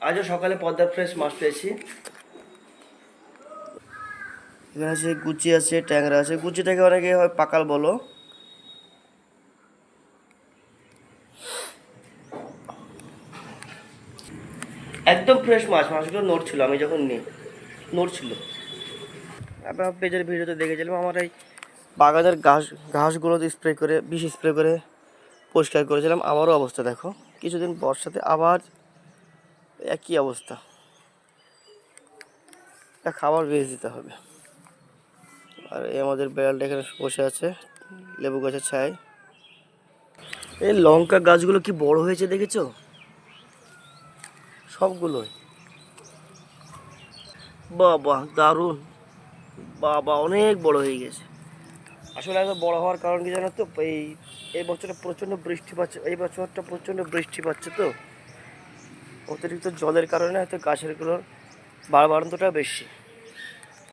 আজও সকালে পদ্মার ফ্রেশ মাছ পেয়েছি। এখানে আছে গুচি, আছে ট্যাংরা আছে। গুচিটাকে অনেকে হয় পাকাল বলো। একদম ফ্রেশ মাছ, মাছগুলো নড়ছিল আমি যখন নিই, নড়ছিল। আপনার পেজের ভিডিওতে দেখেছিলাম আমার এই বাগানের ঘাসগুলোতে স্প্রে করে, বিষ স্প্রে করে পরিষ্কার করেছিলাম। আমারও অবস্থা দেখো, কিছুদিন বর্ষাতে আবার একই অবস্থা। খাবার বেশ দিতে হবে। আর এই আমাদের বেড়ালটা এখানে বসে আছে লেবু গাছের ছায়। এই লঙ্কা গাছগুলো কি বড় হয়েছে দেখেছো? সবগুলোই বাবা দারুণ, বাবা অনেক বড় হয়ে গেছে। আসলে এত বড় হওয়ার কারণ কি জানো তো? এই বছরটা প্রচণ্ড বৃষ্টি পাচ্ছে, এই বছরটা প্রচণ্ড বৃষ্টি পাচ্ছে তো, অতিরিক্ত জলের কারণে হয়তো গাছেরগুলোর বাড়বাড়ন্তটা বেশি।